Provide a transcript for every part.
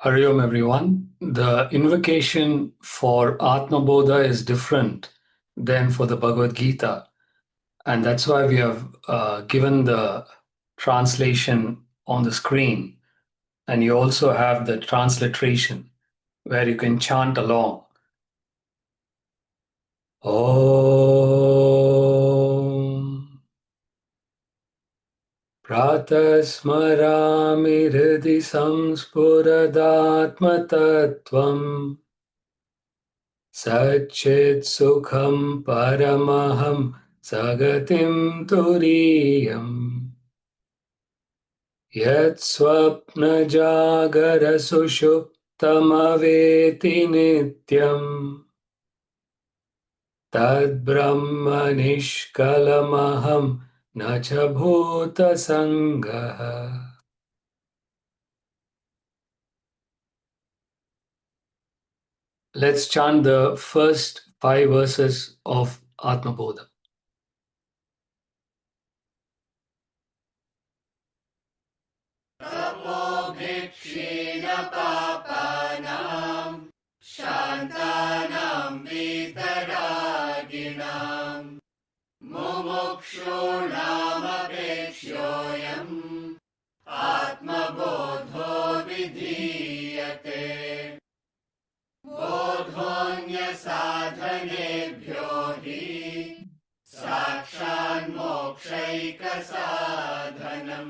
Hariom everyone. The invocation for Atmabodha is different than for the Bhagavad Gita. And that's why we have given the translation on the screen. And you also have the transliteration where you can chant along. Om Pratah Smarami Hridhi Samspuradatmatattvam Satchit Sukham Paramaham Sagatim Turiyam Yat Swapna Jagara Sushuptamaveti Nityam Tad Brahma Nishkalamaham Nacha Bhuta Sangaha. Let's chant the first 5 verses of Atmabodha. Tapobhikshinapapanam Shantanam Vitaraginam Mumukshunam Apekshyoyam Atmabodho Vidhiyate Bodhonya Sadhanebhyo Hi Sakshan Mokshaika Sadhanam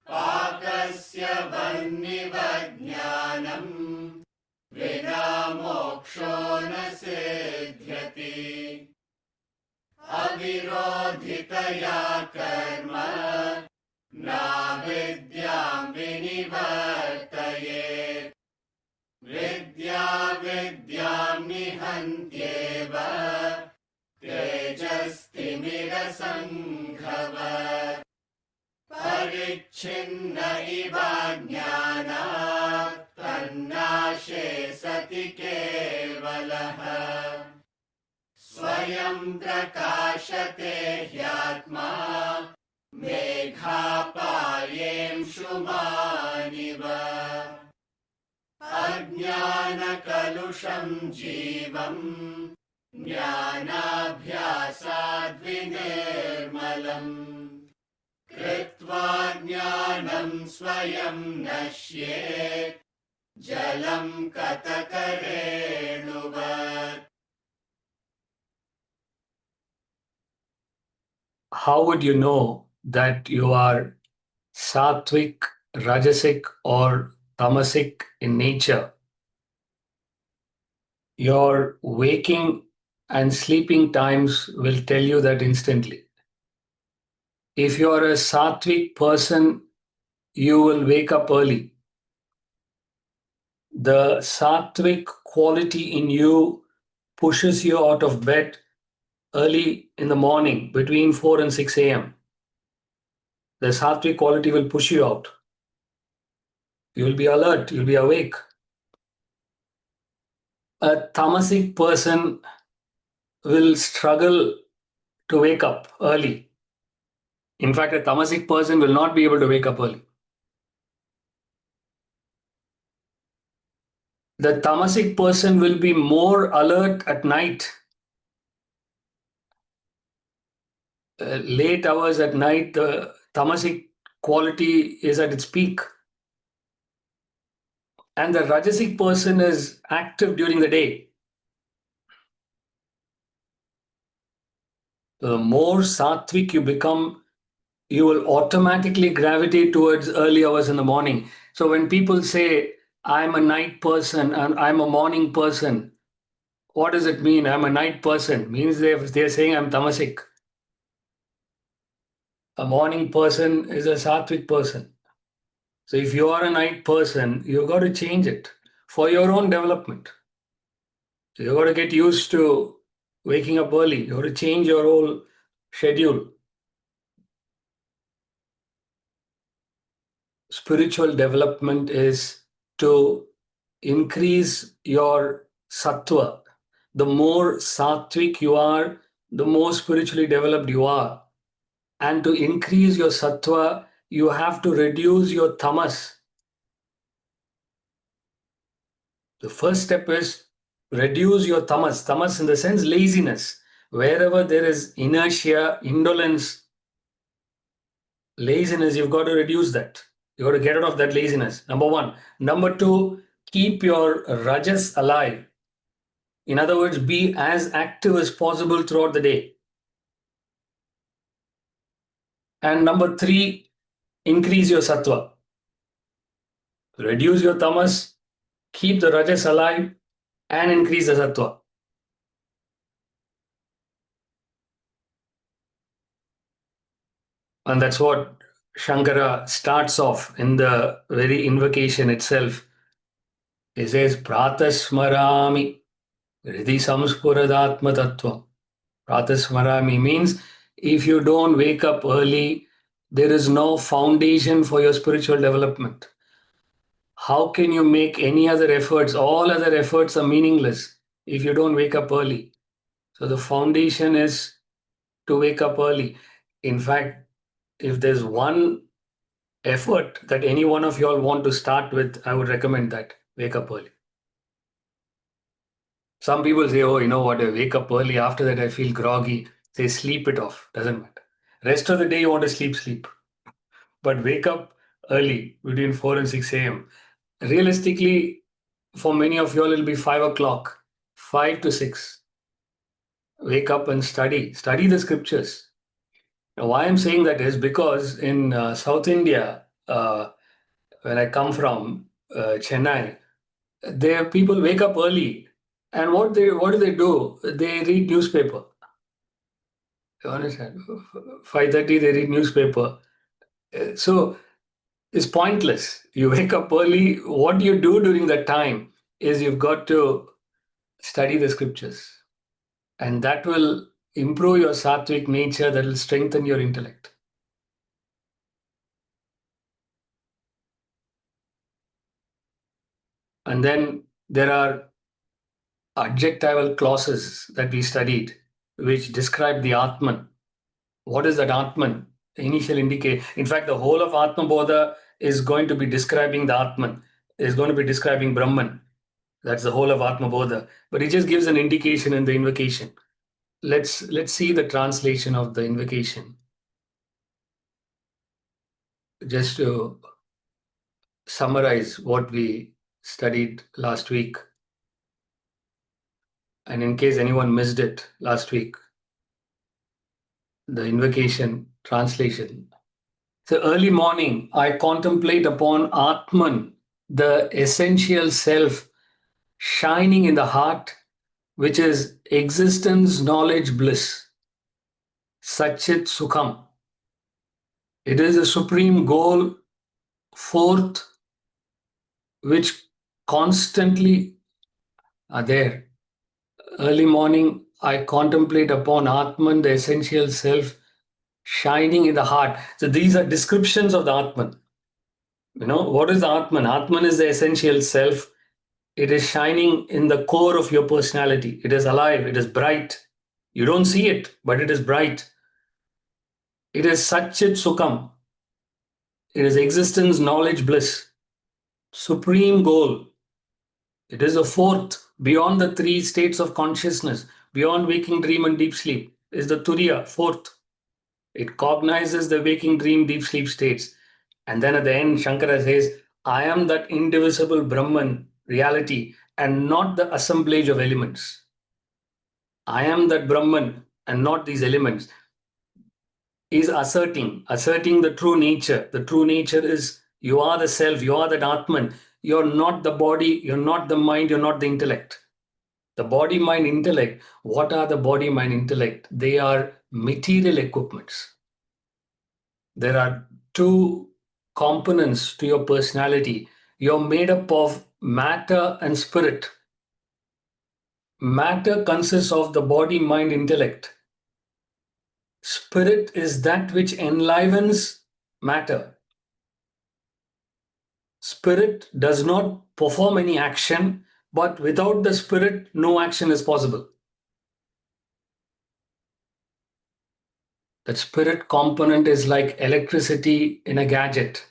Pakasya Vannivajnanam Vina Moksho na siddhyati Avirodhitaya karma Na vidyam vinivartayet Vidya vidyam nihantyeva Tejastimira sanghavat Parichinna iva jnanat Tannashe sati kevalaha Swayam prakashate hyatma Meghapayem shumaniva Ajnana kalusham jivam Jnanabhyasad vinirmalam Kritva jnanam swayam nashyet Jalam katakarenuvat. How would you know that you are sattvic, rajasic, or tamasic in nature? Your waking and sleeping times will tell you that instantly. If you are a sattvic person, you will wake up early. The sattvic quality in you pushes you out of bed early in the morning between 4 and 6 a.m. The sattvic quality will push you out. You will be alert, you'll be awake. A tamasic person will struggle to wake up early. In fact, a tamasic person will not be able to wake up early. The tamasic person will be more alert at night. Late hours at night, the tamasic quality is at its peak. And the rajasic person is active during the day. The more sattvic you become, you will automatically gravitate towards early hours in the morning. So when people say, I'm a night person and I'm a morning person, what does it mean? I'm a night person. It means they're saying I'm tamasic. A morning person is a sattvic person. So if you are a night person, you've got to change it for your own development. So you've got to get used to waking up early. You've got to change your whole schedule. Spiritual development is to increase your sattva. The more sattvic you are, the more spiritually developed you are. And to increase your sattva, you have to reduce your tamas. The first step is reduce your tamas. Tamas in the sense laziness. Wherever there is inertia, indolence, laziness, you've got to reduce that. You've got to get out of that laziness. Number one. Number two, keep your rajas alive. In other words, be as active as possible throughout the day. And number three, increase your sattva. Reduce your tamas, keep the rajas alive, and increase the sattva. And that's what Shankara starts off in the very invocation itself. He says, Pratasmarami Hridi Samspuradatma Tattva. Pratasmarami means if you don't wake up early, there is no foundation for your spiritual development. How can you make any other efforts? All other efforts are meaningless if you don't wake up early. So the foundation is to wake up early. In fact, if there's one effort that any one of y'all want to start with, I would recommend that. Wake up early. Some people say, oh, you know what, I wake up early. After that, I feel groggy. Say, sleep it off. Doesn't matter. Rest of the day, you want to sleep, sleep. But wake up early between 4 and 6 a.m. Realistically, for many of y'all, it'll be 5 o'clock, 5 to 6. Wake up and study. Study the scriptures. Now, why I'm saying that is because in South India, when I come from Chennai, there people wake up early, and what do? They read newspaper. You understand? 5:30 they read newspaper. So it's pointless. You wake up early. What you do during that time is you've got to study the scriptures, and that will improve your sattvic nature. That will strengthen your intellect. And then there are adjectival clauses that we studied, which describe the Atman. What is that Atman? The initial indicate. In fact, the whole of Atmabodha is going to be describing the Atman, is going to be describing Brahman. That's the whole of Atmabodha. But it just gives an indication in the invocation. Let's see the translation of the invocation. Just to summarize what we studied last week. And in case anyone missed it last week, the invocation translation. So early morning, I contemplate upon Atman, the essential self shining in the heart, which is existence, knowledge, bliss. Satchit Sukham. It is a supreme goal, fourth, which constantly are there. Early morning, I contemplate upon Atman, the essential self, shining in the heart. So these are descriptions of the Atman. You know, what is the Atman? Atman is the essential self. It is shining in the core of your personality. It is alive. It is bright. You don't see it, but it is bright. It is Satchit Sukham. It is existence, knowledge, bliss. Supreme goal. It is a fourth, beyond the three states of consciousness, beyond waking, dream, and deep sleep, is the Turiya, fourth. It cognizes the waking, dream, deep sleep states. And then at the end, Shankara says, I am that indivisible Brahman, reality, and not the assemblage of elements. I am that Brahman and not these elements. Is asserting the true nature. The true nature is you are the self, you are that Atman. You're not the body, you're not the mind, you're not the intellect. The body, mind, intellect. What are the body, mind, intellect? They are material equipments. There are two components to your personality. You're made up of matter and spirit. Matter consists of the body, mind, intellect. Spirit is that which enlivens matter. Spirit does not perform any action, but without the spirit, no action is possible. That spirit component is like electricity in a gadget.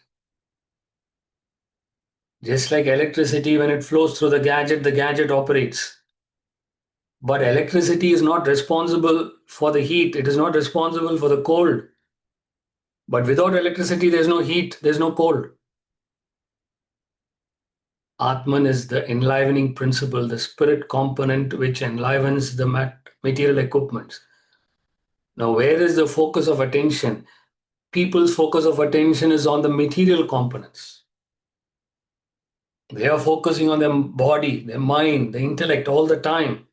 Just like electricity, when it flows through the gadget operates. But electricity is not responsible for the heat, it is not responsible for the cold. But without electricity, there's no heat, there's no cold. Atman is the enlivening principle, the spirit component which enlivens the material equipments. Now, where is the focus of attention? People's focus of attention is on the material components. They are focusing on their body, their mind, the intellect all the time.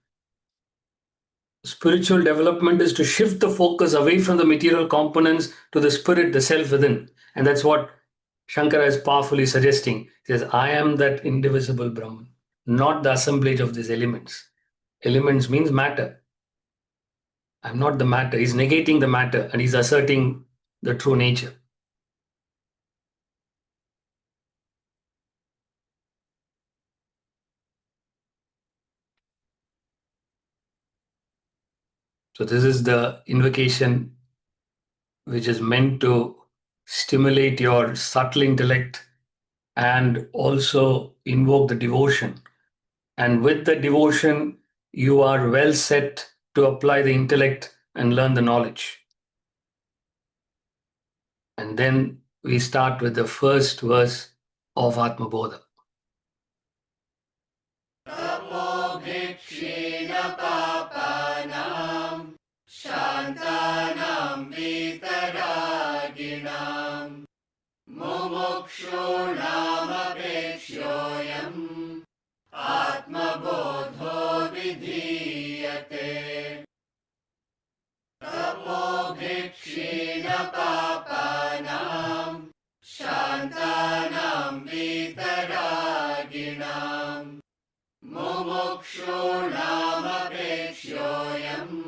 Spiritual development is to shift the focus away from the material components to the spirit, the self within. And that's what Shankara is powerfully suggesting. He says, I am that indivisible Brahman, not the assemblage of these elements. Elements means matter. I'm not the matter. He's negating the matter and he's asserting the true nature. So, this is the invocation which is meant to stimulate your subtle intellect and also invoke the devotion. And with the devotion, you are well set to apply the intellect and learn the knowledge. And then we start with the first verse of Atmabodha. तपोभिक्षीण पापानां शान्तानां वीतरागिणां मुमुक्षूणामपेक्ष्योऽयम् आत्मबोधो विधीयते तपोभिक्षीण पापानां शान्तानां वीतरागिणां मुमुक्षूणामपेक्ष्योऽयम्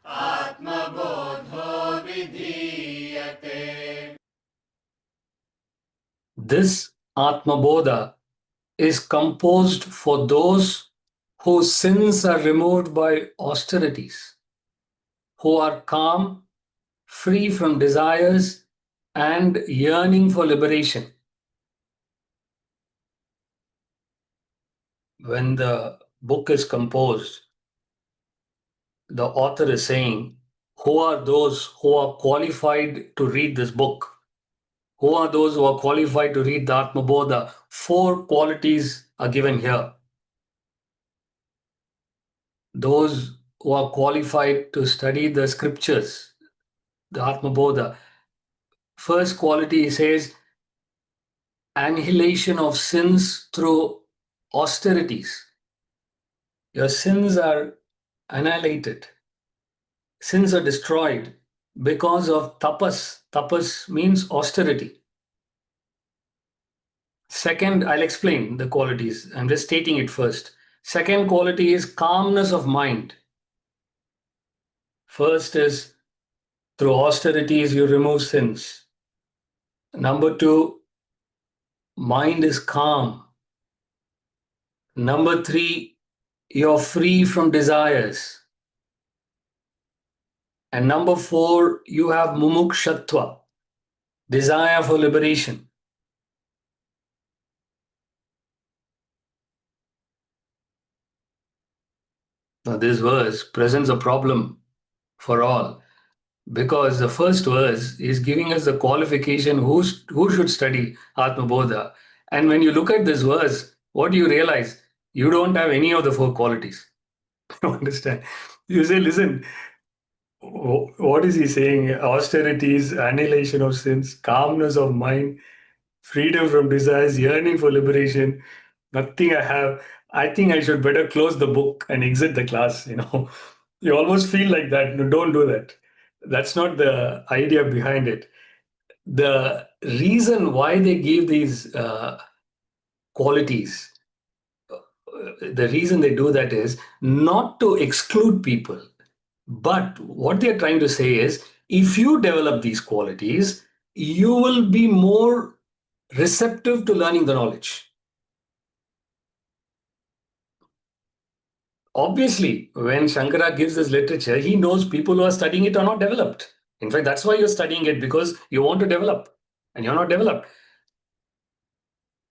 आत्मबोधो विधीयते. This Atmabodha is composed for those whose sins are removed by austerities, who are calm, free from desires, and yearning for liberation. When the book is composed, the author is saying, who are those who are qualified to read this book? Who are those who are qualified to read the Atmabodha? 4 qualities are given here. Those who are qualified to study the scriptures, the Atmabodha. First quality, he says, annihilation of sins through austerities. Your sins are annihilated. Sins are destroyed because of tapas. Tapas means austerity. Second, I'll explain the qualities. I'm just stating it first. Second quality is calmness of mind. First is through austerities you remove sins. Number 2, mind is calm. Number 3, you're free from desires. And number 4, you have mumukshatva, desire for liberation. Now, this verse presents a problem for all because the first verse is giving us the qualification who should study Atmabodha. And when you look at this verse, what do you realize? You don't have any of the 4 qualities. You understand? You say, listen, what is he saying? Austerities, annihilation of sins, calmness of mind, freedom from desires, yearning for liberation. Nothing I have. I think I should better close the book and exit the class. You almost feel like that. No, don't do that. That's not the idea behind it. The reason why they give these qualities, the reason they do that is not to exclude people. But what they're trying to say is if you develop these qualities, you will be more receptive to learning the knowledge. Obviously, when Shankara gives this literature, he knows people who are studying it are not developed. In fact, that's why you're studying it, because you want to develop and you're not developed.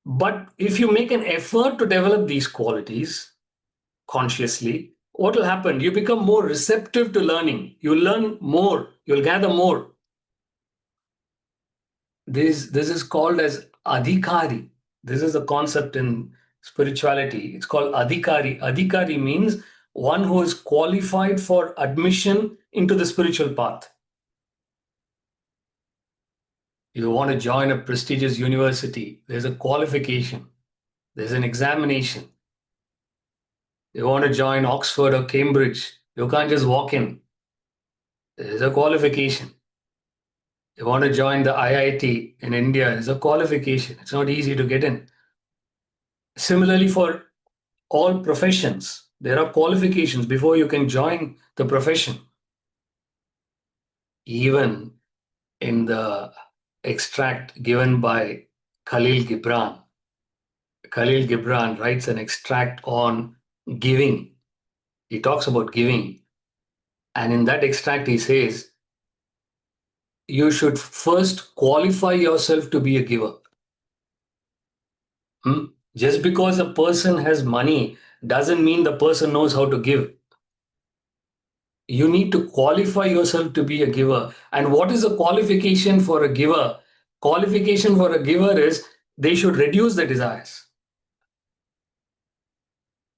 But if you make an effort to develop these qualities consciously, what will happen? You become more receptive to learning. You'll learn more. You'll gather more. This is called as adhikari. This is a concept in spirituality. It's called adhikari. Adhikari means one who is qualified for admission into the spiritual path. You want to join a prestigious university, there's a qualification, there's an examination. You want to join Oxford or Cambridge, you can't just walk in. There's a qualification. You want to join the IIT in India, there's a qualification. It's not easy to get in. Similarly, for all professions, there are qualifications before you can join the profession. Even in the extract given by Khalil Gibran, Khalil Gibran writes an extract on giving. He talks about giving. And in that extract, he says, you should first qualify yourself to be a giver. Just because a person has money doesn't mean the person knows how to give. You need to qualify yourself to be a giver. And what is the qualification for a giver? Qualification for a giver is they should reduce the desires.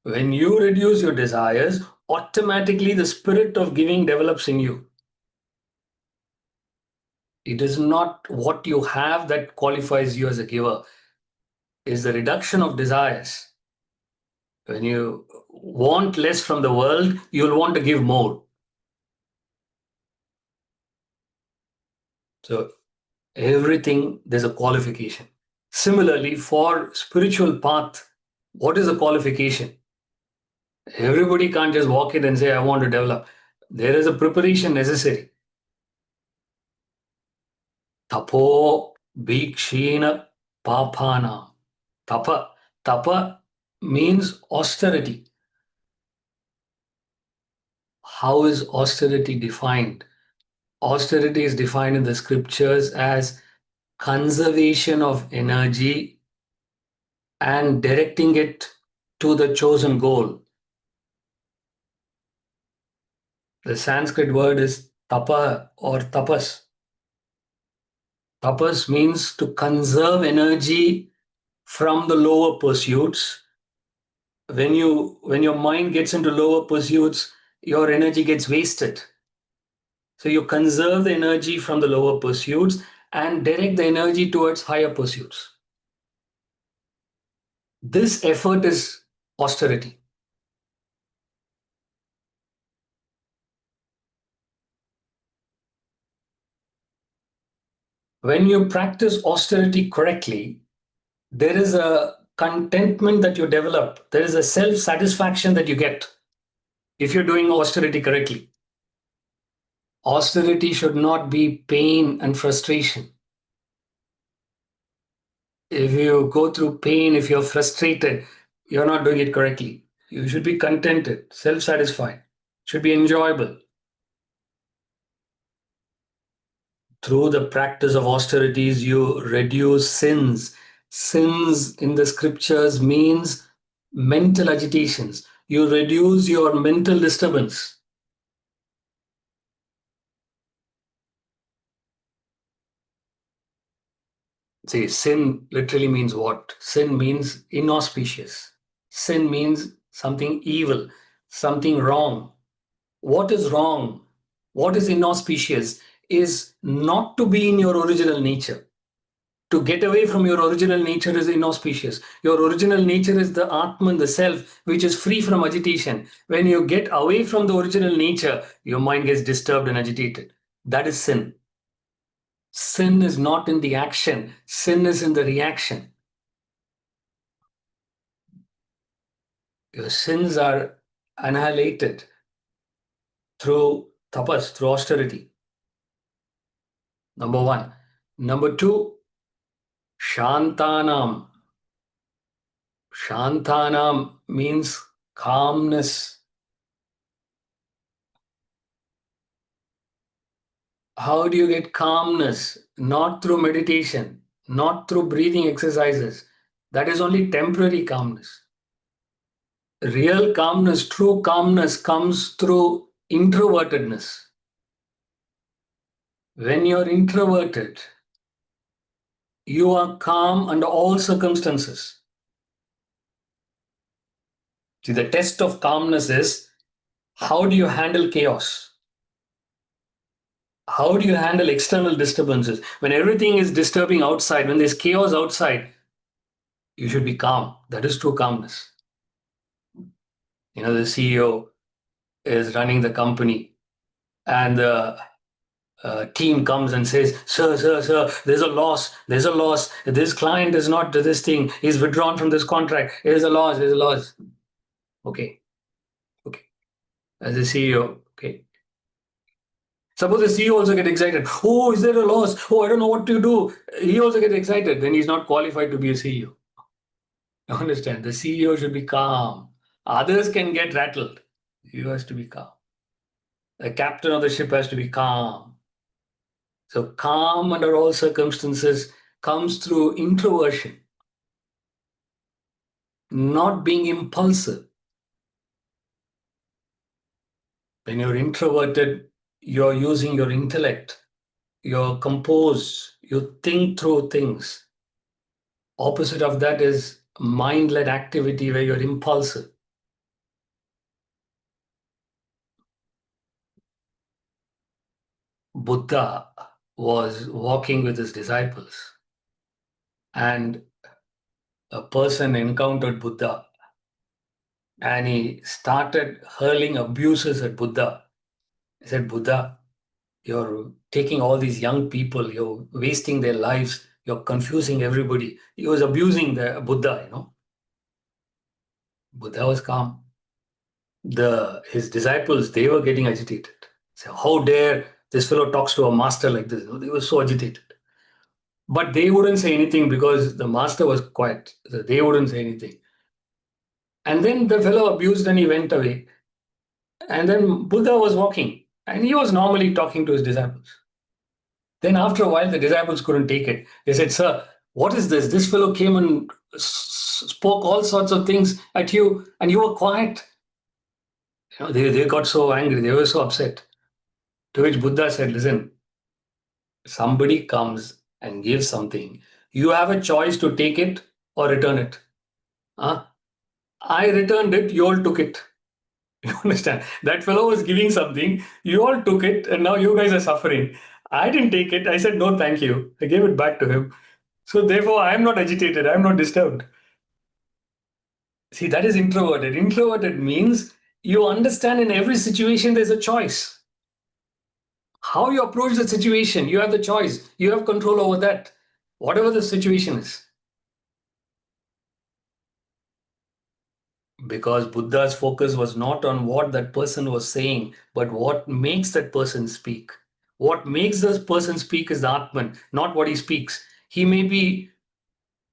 When you reduce your desires, automatically the spirit of giving develops in you. It is not what you have that qualifies you as a giver. It's the reduction of desires. When you want less from the world, you'll want to give more. So everything, there's a qualification. Similarly, for spiritual path, what is the qualification? Everybody can't just walk in and say, I want to develop. There is a preparation necessary. Tapo bhikshena papana. Tapa. Tapa means austerity. How is austerity defined? Austerity is defined in the scriptures as conservation of energy and directing it to the chosen goal. The Sanskrit word is tapa or tapas. Tapas means to conserve energy from the lower pursuits. When your mind gets into lower pursuits, your energy gets wasted. So you conserve the energy from the lower pursuits and direct the energy towards higher pursuits. This effort is austerity. When you practice austerity correctly, there is a contentment that you develop. There is a self-satisfaction that you get if you're doing austerity correctly. Austerity should not be pain and frustration. If you go through pain, if you're frustrated, you're not doing it correctly. You should be contented, self-satisfied. It should be enjoyable. Through the practice of austerities, you reduce sins. Sins in the scriptures means mental agitations. You reduce your mental disturbance. See, sin literally means what? Sin means inauspicious. Sin means something evil, something wrong. What is wrong? What is inauspicious is not to be in your original nature. To get away from your original nature is inauspicious. Your original nature is the Atman, the self, which is free from agitation. When you get away from the original nature, your mind gets disturbed and agitated. That is sin. Sin is not in the action, sin is in the reaction. Your sins are annihilated through tapas, through austerity. Number one. Number two, shantanam. Shantanam means calmness. How do you get calmness? Not through meditation, not through breathing exercises. That is only temporary calmness. Real calmness, true calmness comes through introvertedness. When you're introverted, you are calm under all circumstances. See, the test of calmness is how do you handle chaos? How do you handle external disturbances? When everything is disturbing outside, when there's chaos outside, you should be calm. That is true calmness. The CEO is running the company and the team comes and says, sir, there's a loss. This client is not this thing. He's withdrawn from this contract. There's a loss. Okay. As a CEO, okay. Suppose the CEO also get excited. Oh, is there a loss? Oh, I don't know what to do. He also gets excited. Then he's not qualified to be a CEO. Understand? The CEO should be calm. Others can get rattled. You has to be calm. The captain of the ship has to be calm. So calm under all circumstances comes through introversion, not being impulsive. When you're introverted, you're using your intellect, you're composed, you think through things. Opposite of that is mind-led activity where you're impulsive. Buddha was walking with his disciples and a person encountered Buddha and he started hurling abuses at Buddha. He said, Buddha, you're taking all these young people, you're wasting their lives, you're confusing everybody. He was abusing the Buddha, Buddha was calm. His disciples, they were getting agitated. So how dare this fellow talks to a master like this? They were so agitated. But they wouldn't say anything because the master was quiet. So they wouldn't say anything. And then the fellow abused and he went away. And then Buddha was walking and he was normally talking to his disciples. Then after a while, the disciples couldn't take it. They said, Sir, what is this? This fellow came and spoke all sorts of things at you and you were quiet. They got so angry. They were so upset. To which Buddha said, listen, somebody comes and gives something. You have a choice to take it or return it. I returned it, you all took it. You understand? That fellow was giving something, you all took it, and now you guys are suffering. I didn't take it. I said, no, thank you. I gave it back to him. So therefore, I am not agitated. I am not disturbed. See, that is introverted. Introverted means you understand in every situation there's a choice. How you approach the situation, you have the choice. You have control over that, whatever the situation is. Because Buddha's focus was not on what that person was saying, but what makes that person speak. What makes this person speak is the Atman, not what he speaks. He may be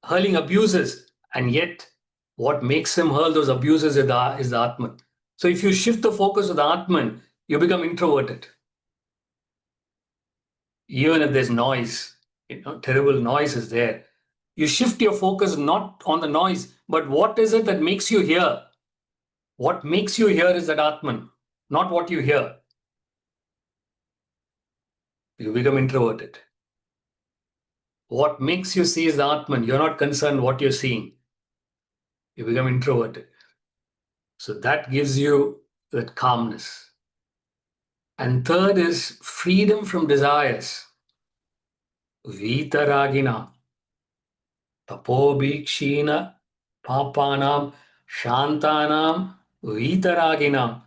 hurling abuses, and yet what makes him hurl those abuses is the Atman. So if you shift the focus of the Atman, you become introverted. Even if there's noise, terrible noise is there. You shift your focus not on the noise, but what is it that makes you hear? What makes you hear is that Atman, not what you hear. You become introverted. What makes you see is the Atman. You're not concerned what you're seeing. You become introverted. So that gives you that calmness. And third is freedom from desires. Vitaragina. Tapobhikshina papanam shantanam vitaragina.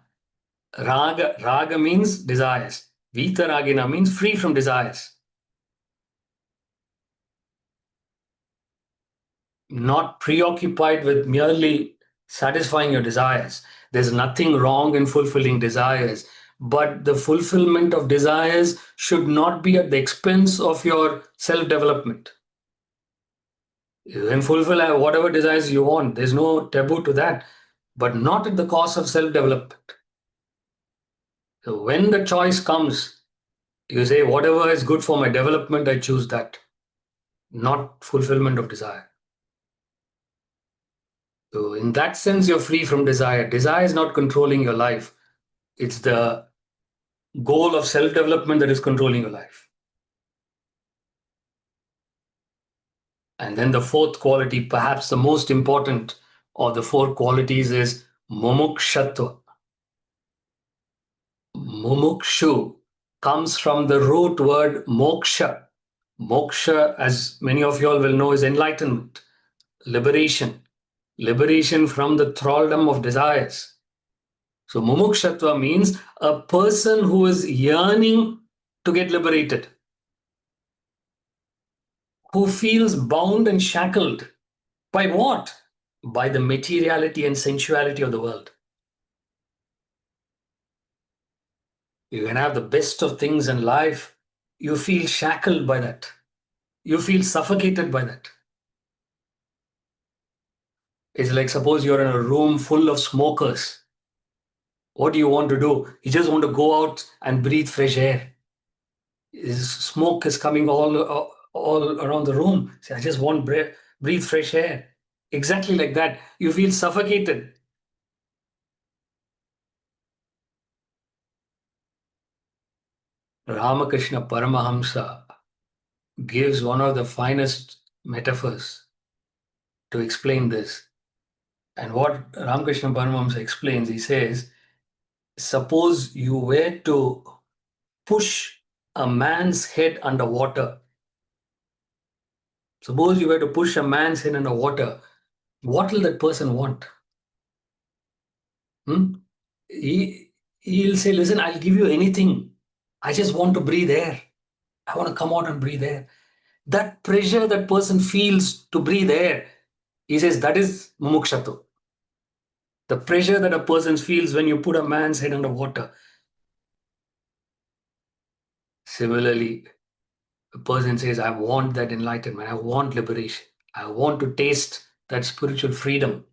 Raga means desires. Vitaragina means free from desires. Not preoccupied with merely satisfying your desires. There's nothing wrong in fulfilling desires, but the fulfillment of desires should not be at the expense of your self-development. You can fulfill whatever desires you want. There's no taboo to that, but not at the cost of self-development. So when the choice comes, you say, whatever is good for my development, I choose that, not fulfillment of desire. So in that sense, you're free from desire. Desire is not controlling your life. It's the goal of self-development that is controlling your life. And then the fourth quality, perhaps the most important of the four qualities, is mumukshatva. Mumukshu comes from the root word moksha. Moksha, as many of you all will know, is enlightenment, liberation, liberation from the thraldom of desires. So mumukshatva means a person who is yearning to get liberated, who feels bound and shackled. By what? By the materiality and sensuality of the world. You can have the best of things in life. You feel shackled by that. You feel suffocated by that. It's like suppose you're in a room full of smokers. What do you want to do? You just want to go out and breathe fresh air. Smoke is coming all around the room. Say, I just want breathe fresh air. Exactly like that. You feel suffocated. Ramakrishna Paramahamsa gives one of the finest metaphors to explain this. And what Ramakrishna Paramahamsa explains, he says, suppose you were to push a man's head underwater. Suppose you were to push a man's head underwater, what will that person want? Hmm? He'll say, listen, I'll give you anything. I just want to breathe air. I want to come out and breathe air. That pressure that person feels to breathe air, he says that is mumukshatu. The pressure that a person feels when you put a man's head underwater. Similarly, a person says, I want that enlightenment. I want liberation. I want to taste that spiritual freedom.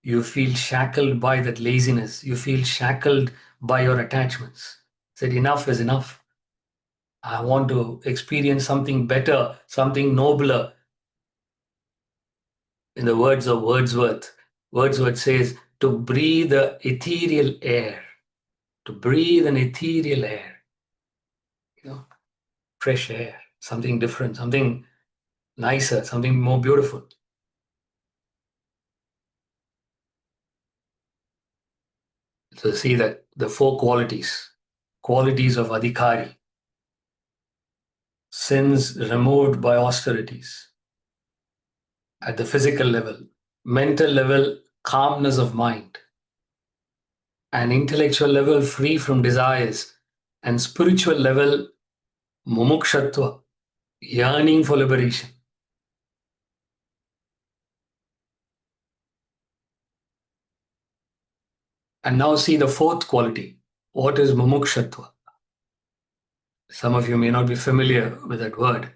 You feel shackled by that laziness. You feel shackled by your attachments. Said, enough is enough. I want to experience something better, something nobler. In the words of Wordsworth, Wordsworth says, to breathe the ethereal air, to breathe an ethereal air, fresh air, something different, something nicer, something more beautiful. So see that the four qualities of adhikari, sins removed by austerities, at the physical level, mental level, calmness of mind, and intellectual level, free from desires, and spiritual level, mumukshatva, yearning for liberation. And now see the fourth quality. What is mumukshatva? Some of you may not be familiar with that word.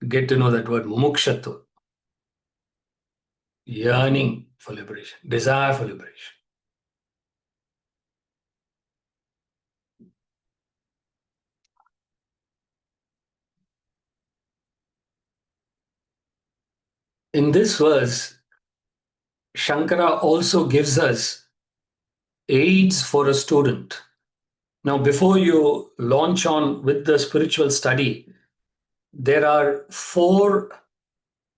Get to know that word, mumukshatva. Yearning for liberation, desire for liberation. In this verse, Shankara also gives us aids for a student. Now, before you launch on with the spiritual study, there are four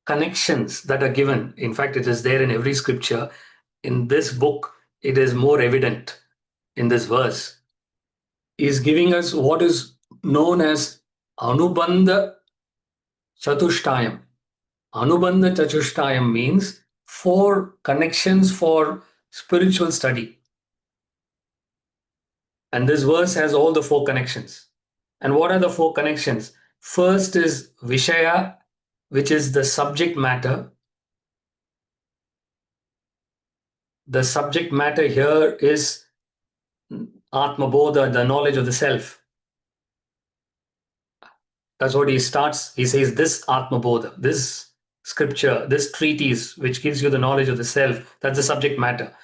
connections that are given. In fact, it is there in every scripture. In this book, it is more evident in this verse. He is giving us what is known as Anubandha Chatushtayam. Anubandha Chatushtayam means four connections for spiritual study. And this verse has all the four connections. And what are the four connections? First is Vishaya, which is the subject matter. The subject matter here is Atmabodha, the knowledge of the self. That's what he starts. He says, this Atmabodha, this scripture, this treatise, which gives you the knowledge of the self, that's the subject matter.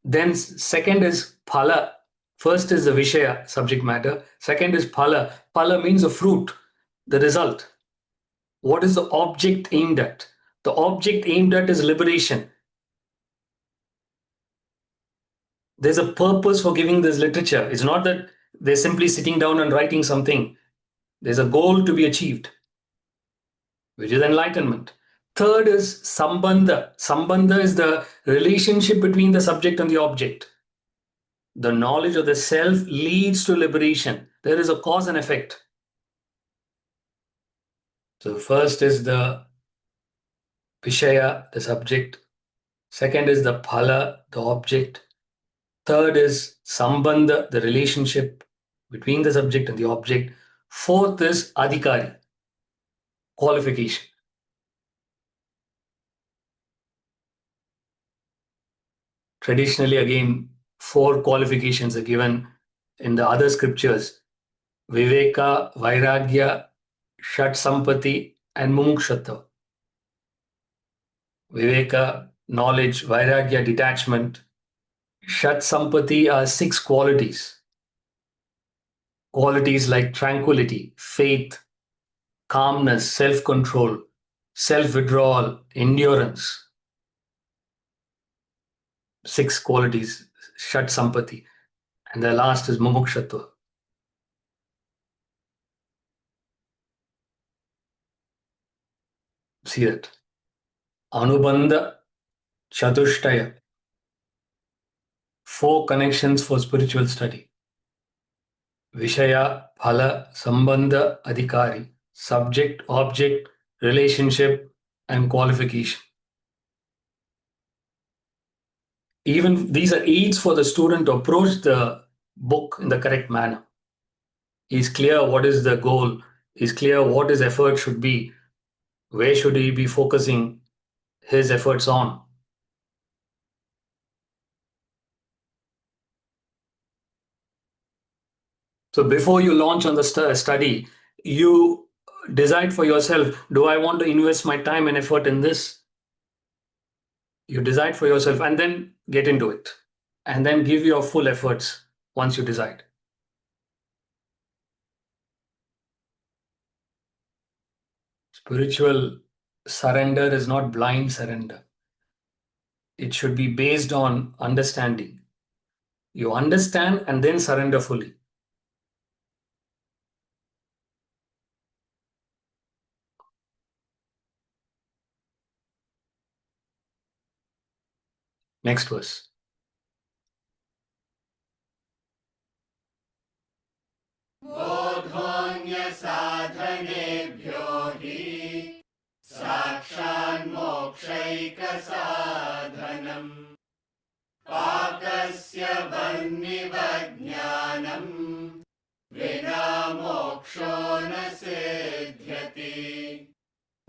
Then second is Phala, First is the Vishaya, subject matter. Second is Phala. Phala means a fruit, the result. What is the object aimed at? The object aimed at is liberation. There's a purpose for giving this literature. It's not that they're simply sitting down and writing something. There's a goal to be achieved, which is enlightenment. Third is Sambandha. Sambandha is the relationship between the subject and the object. The knowledge of the self leads to liberation. There is a cause and effect. So first is the Vishaya, the subject. Second is the Phala, the object. Third is Sambandha, the relationship between the subject and the object. Fourth is Adhikari, qualification. Traditionally, again, 4 qualifications are given in the other scriptures: Viveka, Vairagya, Shat Sampati, and Mumukshatva. Viveka, knowledge; Vairagya, detachment; Shat Sampati are 6 qualities. Qualities like tranquility, faith, calmness, self-control, self-withdrawal, endurance. 6 qualities, Shat Sampati. And the last is Mumukshatva. See that. Anubandha Chatushtaya. 4 connections for spiritual study. Vishaya, Phala, Sambandha, Adhikari. Subject, object, relationship, and qualification. Even these are aids for the student to approach the book in the correct manner. He's clear what is the goal. He's clear what his effort should be. Where should he be focusing his efforts on? So before you launch on the study, you decide for yourself, do I want to invest my time and effort in this? You decide for yourself and then get into it. And then give your full efforts once you decide. Spiritual surrender is not blind surrender. It should be based on understanding. You understand and then surrender fully. Next verse. बोधोऽन्यसाधनेभ्यो हि साक्षान्मोक्षैकसाधनम् पाकस्य बह्निव ज्ञानम् विना मोक्षो न सिद्ध्यति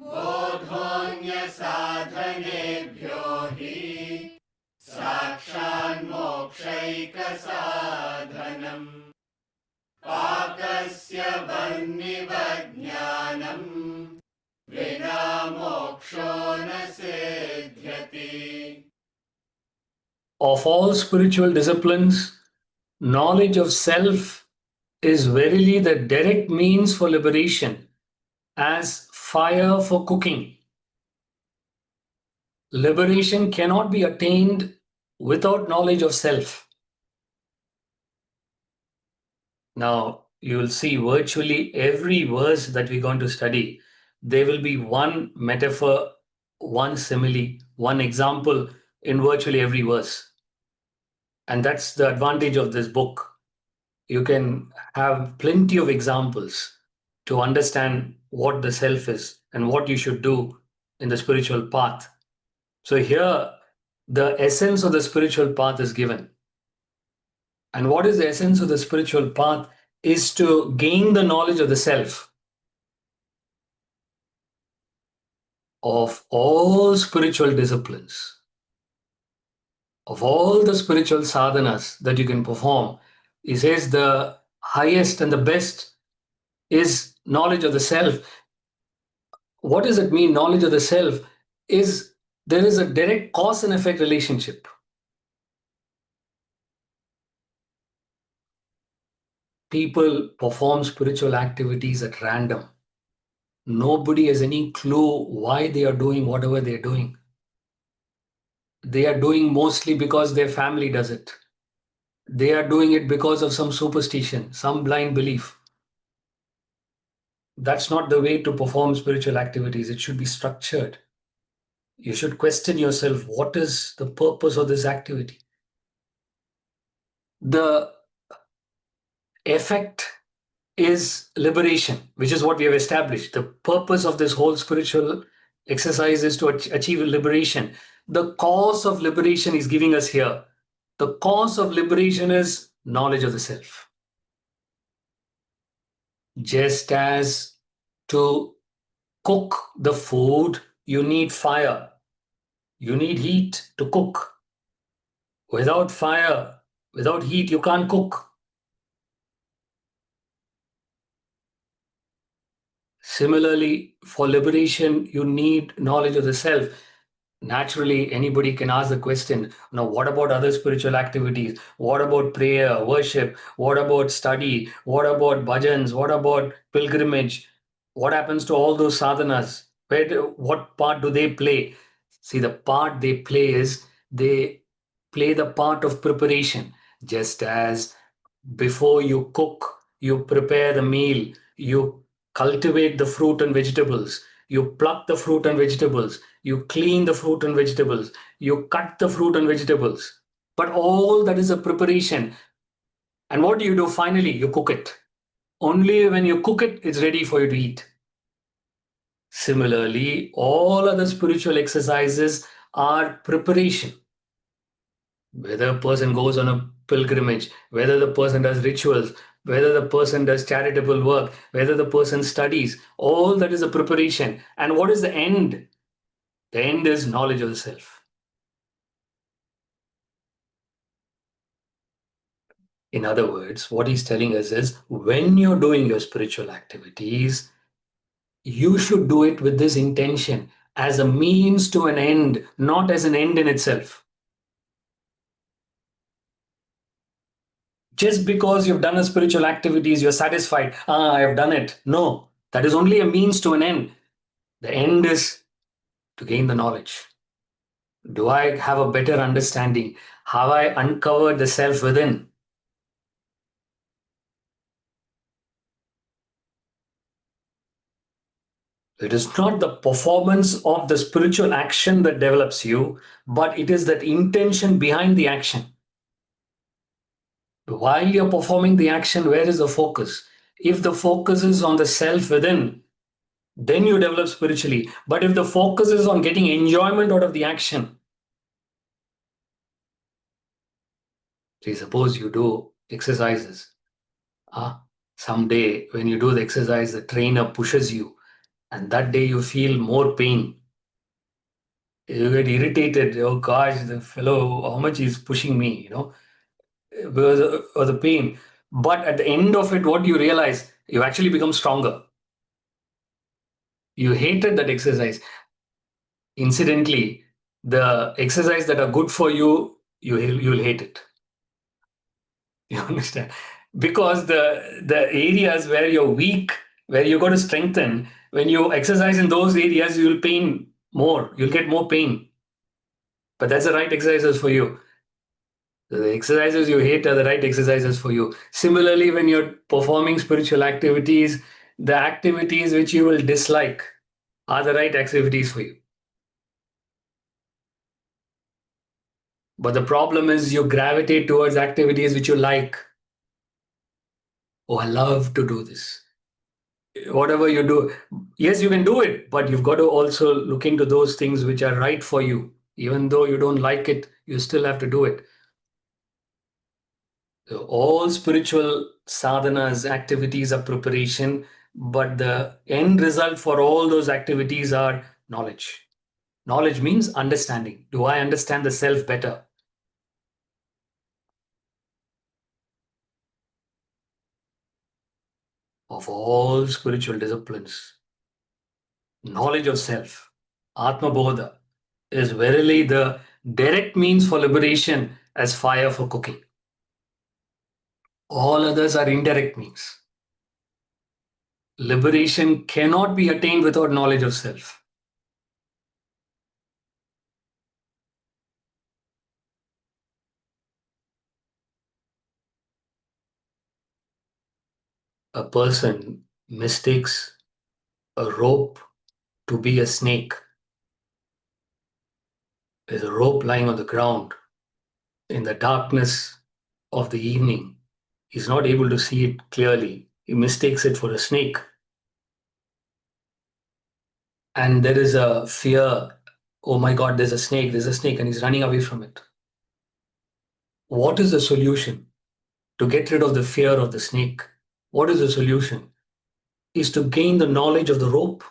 बोधोऽन्यसाधनेभ्यो हि साक्षान्मोक्षैकसाधनम् पाकस्य बह्निव ज्ञानम् विना मोक्षो न सिद्ध्यति. Of all spiritual disciplines, knowledge of self is verily the direct means for liberation, as fire for cooking. Liberation cannot be attained without knowledge of self. Now, you will see virtually every verse that we're going to study, there will be one metaphor, one simile, one example in virtually every verse. And that's the advantage of this book. You can have plenty of examples to understand what the self is and what you should do in the spiritual path. So here, the essence of the spiritual path is given. And what is the essence of the spiritual path is to gain the knowledge of the self. Of all spiritual disciplines, of all the spiritual sadhanas that you can perform, he says the highest and the best is knowledge of the self. What does it mean, knowledge of the self? Is there is a direct cause and effect relationship. people perform spiritual activities at random. Nobody has any clue why they are doing whatever they're doing. They are doing mostly because their family does it. They are doing it because of some superstition, some blind belief. That's not the way to perform spiritual activities. It should be structured. You should question yourself, what is the purpose of this activity? The effect is liberation, which is what we have established. The purpose of this whole spiritual exercise is to achieve liberation. The cause of liberation is giving us here. The cause of liberation is knowledge of the self. Just as to cook the food, you need fire. You need heat to cook. Without fire, without heat, you can't cook. Similarly, for liberation, you need knowledge of the self. Naturally, anybody can ask the question, now, what about other spiritual activities? What about prayer, worship? What about study? What about bhajans? What about pilgrimage? What happens to all those sadhanas? What part do they play? See, the part they play is they play the part of preparation. Just as before you cook, you prepare the meal, you cultivate the fruit and vegetables, you pluck the fruit and vegetables, you clean the fruit and vegetables, you cut the fruit and vegetables. But all that is a preparation. And what do? Finally, you cook it. Only when you cook it, it's ready for you to eat. Similarly, all other spiritual exercises are preparation. Whether a person goes on a pilgrimage, whether the person does rituals, whether the person does charitable work, whether the person studies, all that is a preparation. And what is the end? The end is knowledge of the self. In other words, what he's telling us is when you're doing your spiritual activities, you should do it with this intention as a means to an end, not as an end in itself. Just because you've done a spiritual activities, you're satisfied. I've done it. No, that is only a means to an end. The end is to gain the knowledge. Do I have a better understanding? Have I uncovered the self within? It is not the performance of the spiritual action that develops you, but it is that intention behind the action. While you're performing the action, where is the focus? If the focus is on the self within, then you develop spiritually. But if the focus is on getting enjoyment out of the action, say, suppose you do exercises. Someday, when you do the exercise, the trainer pushes you, and that day you feel more pain. You get irritated. Oh gosh, the fellow, how much he's pushing me, because of the pain. But at the end of it, what do you realize? You actually become stronger. You hated that exercise. Incidentally, the exercise that are good for you, you'll hate it. You understand? Because the areas where you're weak, where you got to strengthen, when you exercise in those areas, you'll pain more. You'll get more pain. But that's the right exercises for you. The exercises you hate are the right exercises for you. Similarly, when you're performing spiritual activities, the activities which you will dislike are the right activities for you. But the problem is you gravitate towards activities which you like. Oh, I love to do this. Whatever you do, yes, you can do it, but you've got to also look into those things which are right for you. Even though you don't like it, you still have to do it. So all spiritual sadhanas, activities are preparation, but the end result for all those activities are knowledge. Knowledge means understanding. Do I understand the self better? Of all spiritual disciplines, knowledge of self, Atmabodha, is verily the direct means for liberation as fire for cooking. All others are indirect means. Liberation cannot be attained without knowledge of self. A person mistakes a rope to be a snake. There's a rope lying on the ground in the darkness of the evening. He's not able to see it clearly. He mistakes it for a snake. And there is a fear, oh my God, there's a snake, and he's running away from it. What is the solution to get rid of the fear of the snake? What is the solution? Is to gain the knowledge of the rope.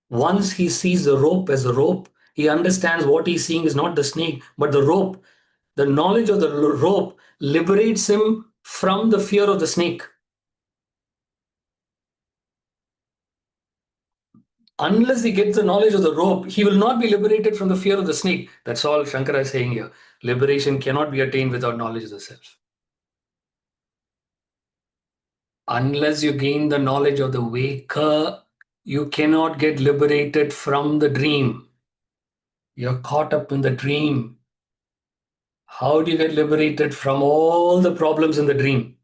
Once he sees the rope as a rope, he understands what he's seeing is not the snake, but the rope. The knowledge of the rope liberates him from the fear of the snake. Unless he gets the knowledge of the rope, he will not be liberated from the fear of the snake. That's all Shankara is saying here. Liberation cannot be attained without knowledge of the self. Unless you gain the knowledge of the waker, you cannot get liberated from the dream. You're caught up in the dream. How do you get liberated from all the problems in the dream?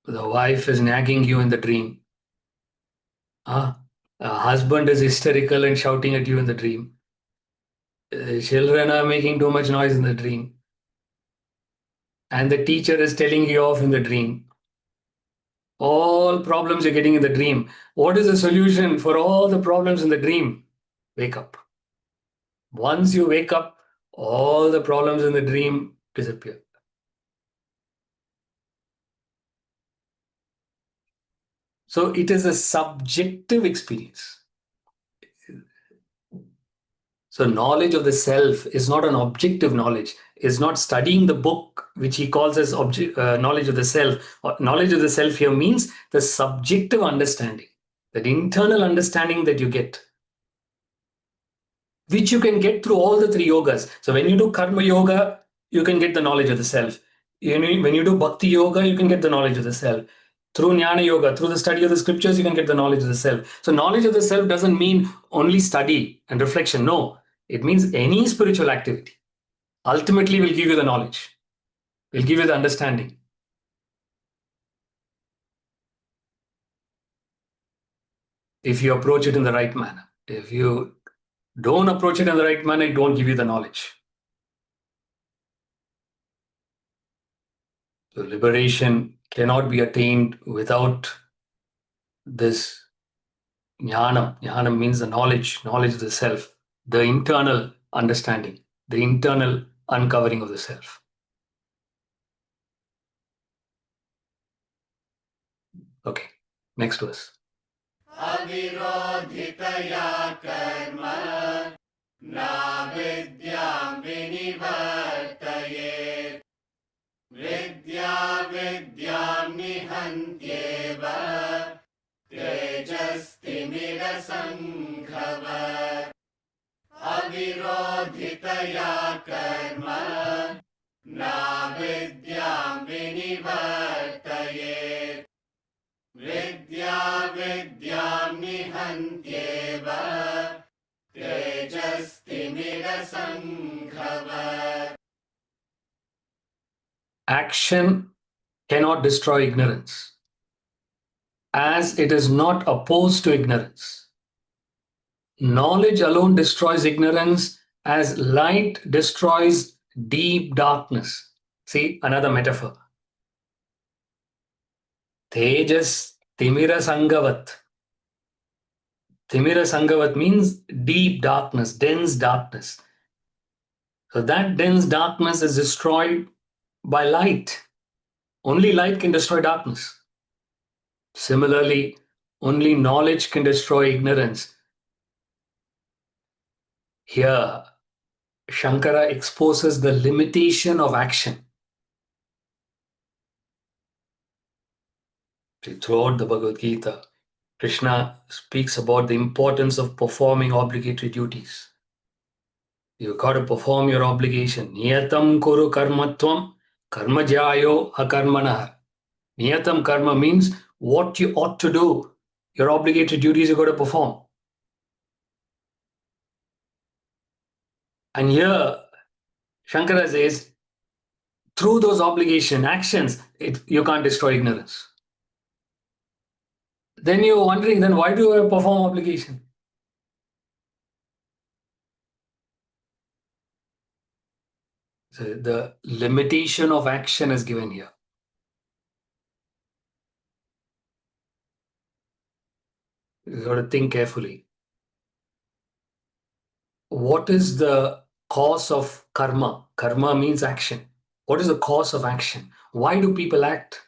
The wife is nagging you in the dream. A husband is hysterical and shouting at you in the dream. Children are making too much noise in the dream. And the teacher is telling you off in the dream. All problems you're getting in the dream. What is the solution for all the problems in the dream? Wake up. Once you wake up, all the problems in the dream disappear. So it is a subjective experience. So knowledge of the self is not an objective knowledge, is not studying the book, which he calls as knowledge of the self. Knowledge of the self here means the subjective understanding, that internal understanding that you get, which you can get through all the three yogas. So when you do karma yoga, you can get the knowledge of the self. When you do bhakti yoga, you can get the knowledge of the self. Through jnana yoga, through the study of the scriptures, you can get the knowledge of the self. So knowledge of the self doesn't mean only study and reflection. No, it means any spiritual activity ultimately will give you the knowledge, will give you the understanding. If you approach it in the right manner. If you don't approach it in the right manner, it won't give you the knowledge. So liberation cannot be attained without this jnana. Jnana means the knowledge of the self, the internal understanding, the internal uncovering of the self. Okay, next verse. अविरोधितया कर्म नाविद्यां विनिवर्तयेत् विद्या विद्यां निहन्त्येव तेजस्तिमिरसङ्घवत् अविरोधितया कर्म नाविद्यां विनिवर्तयेत् विद्या विद्यां निहन्त्येव तेजस्तिमिरसङ्घवत्. Action cannot destroy ignorance, as it is not opposed to ignorance. Knowledge alone destroys ignorance, as light destroys deep darkness. See, another metaphor. Tejas Timira Sangavat. Timira Sangavat means deep darkness, dense darkness. So that dense darkness is destroyed by light. Only light can destroy darkness. Similarly, only knowledge can destroy ignorance. Here, Shankara exposes the limitation of action. Throughout the Bhagavad Gita, Krishna speaks about the importance of performing obligatory duties. You got to perform your obligation. Niyatam kuru karmatvam karmajayo akarmanah. Niyatam karma means what you ought to do. Your obligated duties you got to perform. And here, Shankara says, through those obligation actions, you can't destroy ignorance. Then you're wondering, then why do I perform obligation? So the limitation of action is given here. You got to think carefully. What is the cause of karma? Karma means action. What is the cause of action? Why do people act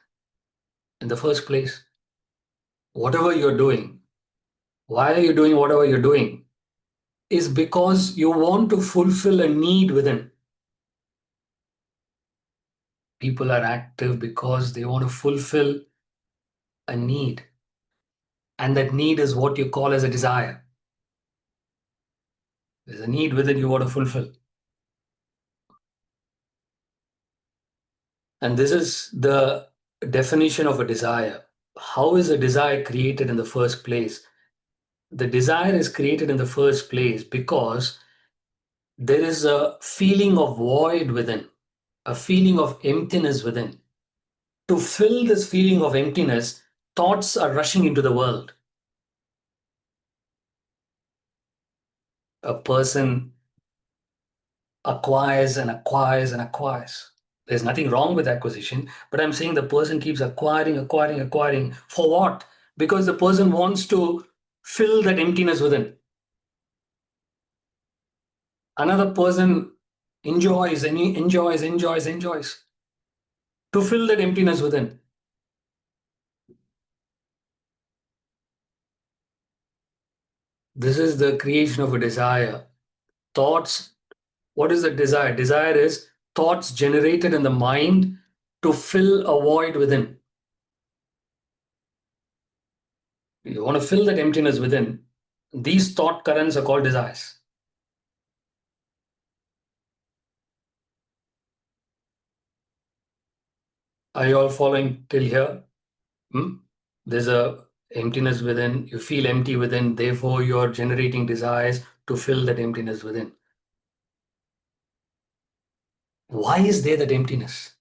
in the first place? Whatever you're doing, why are you doing whatever you're doing? Is because you want to fulfill a need within. People are active because they want to fulfill a need. And that need is what you call as a desire. There's a need within you want to fulfill. And this is the definition of a desire. How is a desire created in the first place? The desire is created in the first place because there is a feeling of void within, a feeling of emptiness within. To fill this feeling of emptiness, thoughts are rushing into the world. A person acquires and acquires and acquires. There's nothing wrong with acquisition, but I'm saying the person keeps acquiring. For what? Because the person wants to fill that emptiness within. Another person enjoys and he enjoys to fill that emptiness within. This is the creation of a desire. Thoughts, what is the desire? Desire is thoughts generated in the mind to fill a void within. You want to fill that emptiness within. These thought currents are called desires. Are you all following till here? There's a emptiness within. You feel empty within. Therefore, you're generating desires to fill that emptiness within. Why is there that emptiness?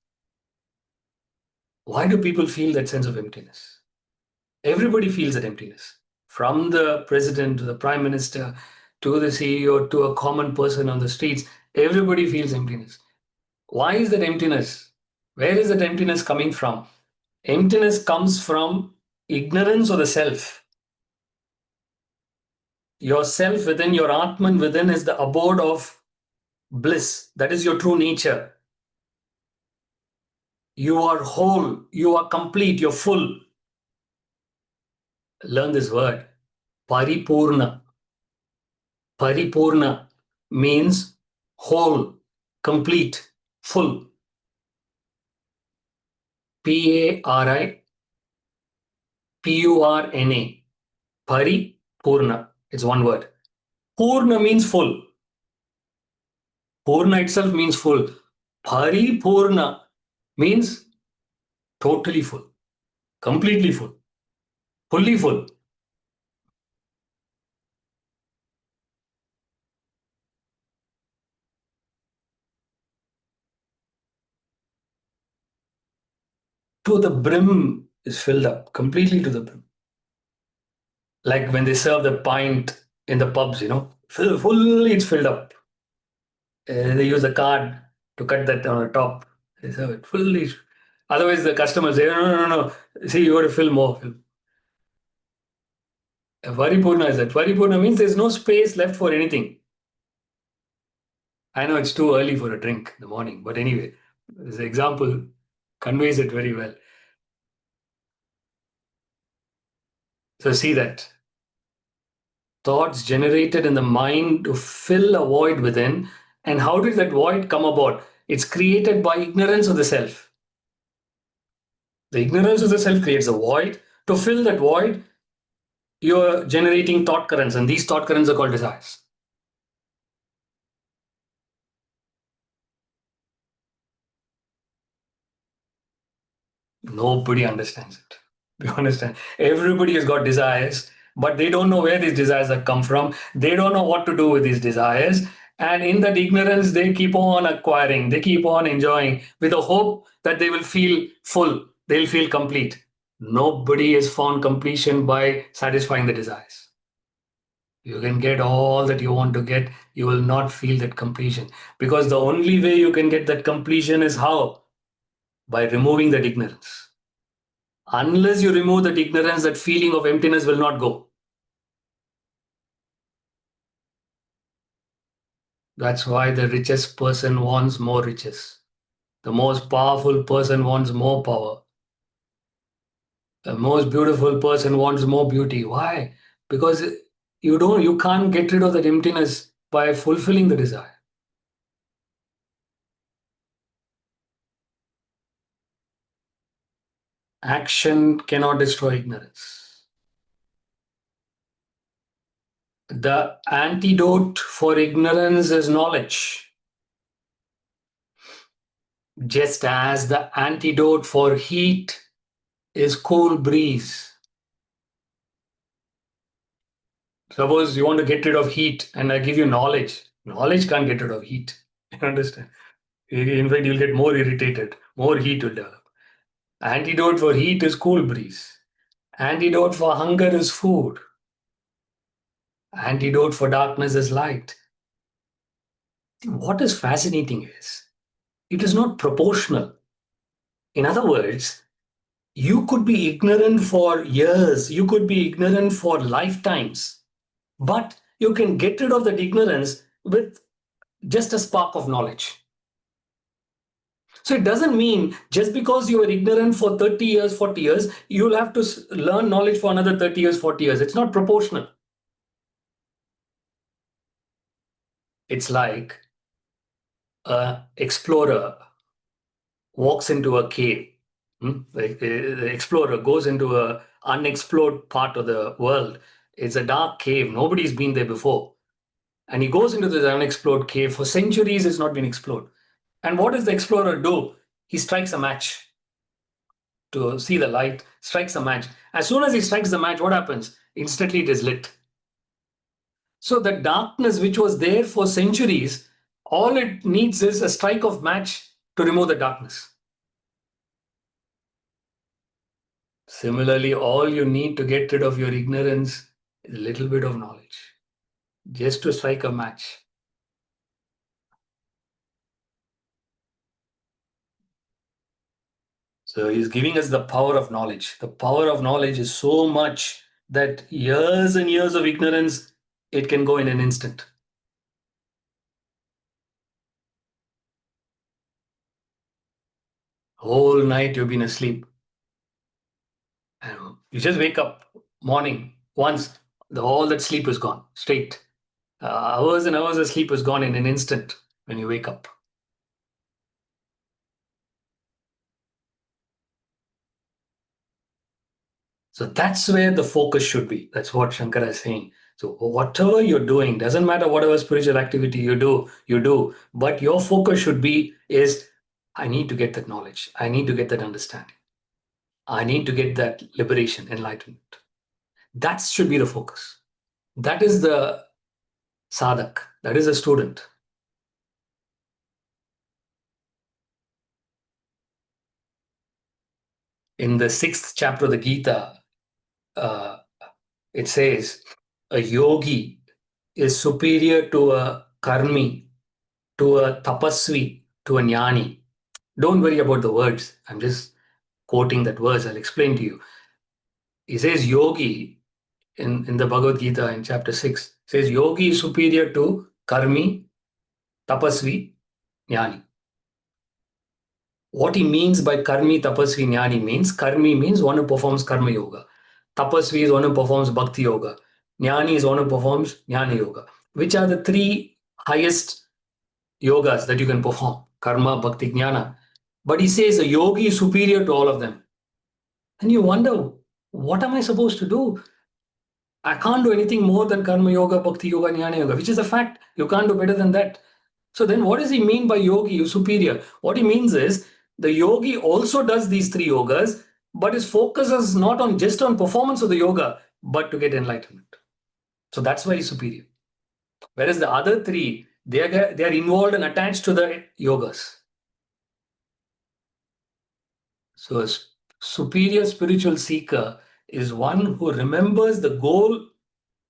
Why do people feel that sense of emptiness? Everybody feels that emptiness. From the president to the prime minister to the CEO to a common person on the streets, everybody feels emptiness. Why is that emptiness? Where is that emptiness coming from? Emptiness comes from ignorance of the self. Your self within, your Atman within is the abode of bliss. That is your true nature. You are whole, you are complete, you're full. Learn this word, paripurna. Paripurna means whole, complete, full. Paripurna. Paripurna. It's one word. Purna means full. Purna itself means full. Paripurna means totally full, completely full, fully full. To the brim is filled up, completely to the brim. Like when they serve the pint in the pubs, fully it's filled up. They use a card to cut that on the top. They serve it fully. Otherwise, the customers say, no. See, you got to fill more. Varipurna is that. Varipurna means there's no space left for anything. I know it's too early for a drink in the morning, but anyway, this example conveys it very well. So see that. Thoughts generated in the mind to fill a void within. And how did that void come about? It's created by ignorance of the self. The ignorance of the self creates a void. To fill that void, you're generating thought currents, and these thought currents are called desires. Nobody understands it. You understand? Everybody has got desires, but they don't know where these desires have come from. They don't know what to do with these desires. And in that ignorance, they keep on acquiring, they keep on enjoying with the hope that they will feel full, they'll feel complete. Nobody has found completion by satisfying the desires. You can get all that you want to get, you will not feel that completion. Because the only way you can get that completion is how? By removing that ignorance. Unless you remove that ignorance, that feeling of emptiness will not go. That's why the richest person wants more riches. The most powerful person wants more power. The most beautiful person wants more beauty. Why? Because you can't get rid of that emptiness by fulfilling the desire. Action cannot destroy ignorance. The antidote for ignorance is knowledge. Just as the antidote for heat is cool breeze. Suppose you want to get rid of heat and I give you knowledge. Knowledge can't get rid of heat. You understand? In fact, you'll get more irritated, more heat will develop. Antidote for heat is cool breeze. Antidote for hunger is food. Antidote for darkness is light. What is fascinating is it is not proportional. In other words, you could be ignorant for years, you could be ignorant for lifetimes, but you can get rid of that ignorance with just a spark of knowledge. So it doesn't mean just because you were ignorant for 30 years, 40 years, you'll have to learn knowledge for another 30 years, 40 years. It's not proportional. It's like an explorer walks into a cave. The explorer goes into an unexplored part of the world. It's a dark cave. Nobody's been there before. And he goes into this unexplored cave. For centuries, it's not been explored. And what does the explorer do? He strikes a match to see the light, strikes a match. As soon as he strikes the match, what happens? Instantly it is lit. So the darkness which was there for centuries, all it needs is a strike of match to remove the darkness. Similarly, all you need to get rid of your ignorance is a little bit of knowledge, just to strike a match. So he's giving us the power of knowledge. The power of knowledge is so much that years and years of ignorance, it can go in an instant. Whole night you've been asleep. And you just wake up morning once, all that sleep is gone straight. Hours and hours of sleep is gone in an instant when you wake up. So that's where the focus should be. That's what Shankara is saying. So whatever you're doing, doesn't matter whatever spiritual activity you do, but your focus should be is, I need to get that knowledge. I need to get that understanding. I need to get that liberation, enlightenment. That should be the focus. That is the sadhak. That is a student. In the 6th chapter of the Gita, it says, a yogi is superior to a karmi, to a tapasvi, to a jnani. Don't worry about the words. I'm just quoting that verse. I'll explain to you. He says yogi in the Bhagavad Gita in chapter 6, says yogi is superior to karmi, tapasvi, jnani. What he means by karmi, tapasvi, jnani means karmi means one who performs karma yoga. Tapasvi is one who performs bhakti yoga. Jnani is one who performs jnana yoga. Which are the three highest yogas that you can perform? Karma, bhakti, jnana. But he says a yogi is superior to all of them. And you wonder, what am I supposed to do? I can't do anything more than karma yoga, bhakti yoga, jnana yoga, which is a fact. You can't do better than that. So then what does he mean by yogi, superior? What he means is The yogi also does these three yogas, but his focus is not on just on performance of the yoga, but to get enlightenment. So that's why he's superior. Whereas the other three, they are involved and attached to the yogas. So a superior spiritual seeker is one who remembers the goal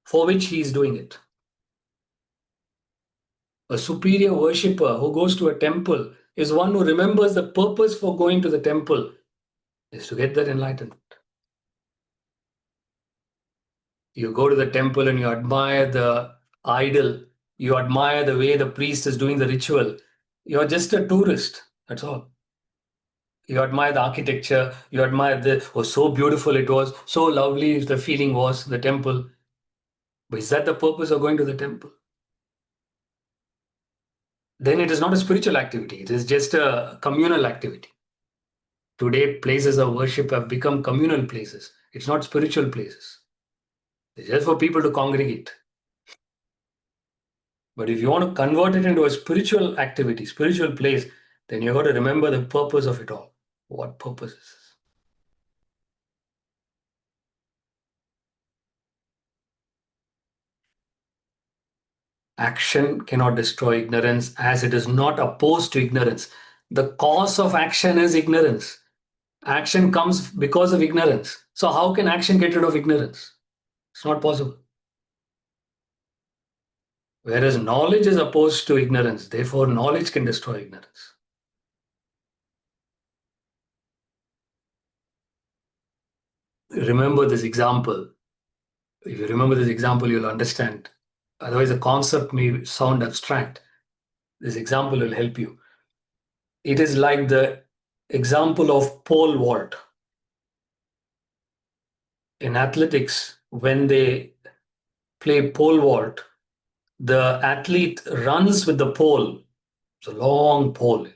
for which he is doing it. A superior worshipper who goes to a temple is one who remembers the purpose for going to the temple is to get that enlightenment. You go to the temple and you admire the idol, you admire the way the priest is doing the ritual. You're just a tourist, that's all. You admire the architecture, you admire so beautiful it was, so lovely the feeling was, the temple. But is that the purpose of going to the temple? Then it is not a spiritual activity, it is just a communal activity. Today, places of worship have become communal places. It's not spiritual places. It's just for people to congregate. But if you want to convert it into a spiritual activity, spiritual place, then you've got to remember the purpose of it all. What purpose is this? Action cannot destroy ignorance as it is not opposed to ignorance. The cause of action is ignorance. Action comes because of ignorance. So how can action get rid of ignorance? It's not possible. Whereas knowledge is opposed to ignorance, therefore knowledge can destroy ignorance. Remember this example. If you remember this example, you'll understand. Otherwise, the concept may sound abstract. This example will help you. It is like the example of pole vault. In athletics, when they play pole vault, the athlete runs with the pole. It's a long pole,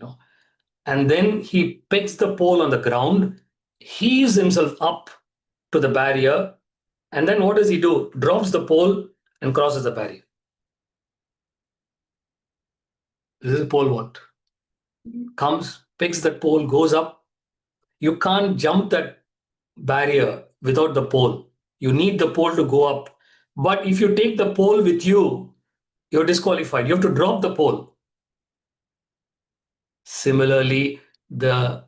and then he picks the pole on the ground, heaves himself up to the barrier, and then what does he do? Drops the pole and crosses the barrier. This is pole vault. Comes, picks that pole, goes up. You can't jump that barrier without the pole. You need the pole to go up. But if you take the pole with you, you're disqualified. You have to drop the pole. Similarly, the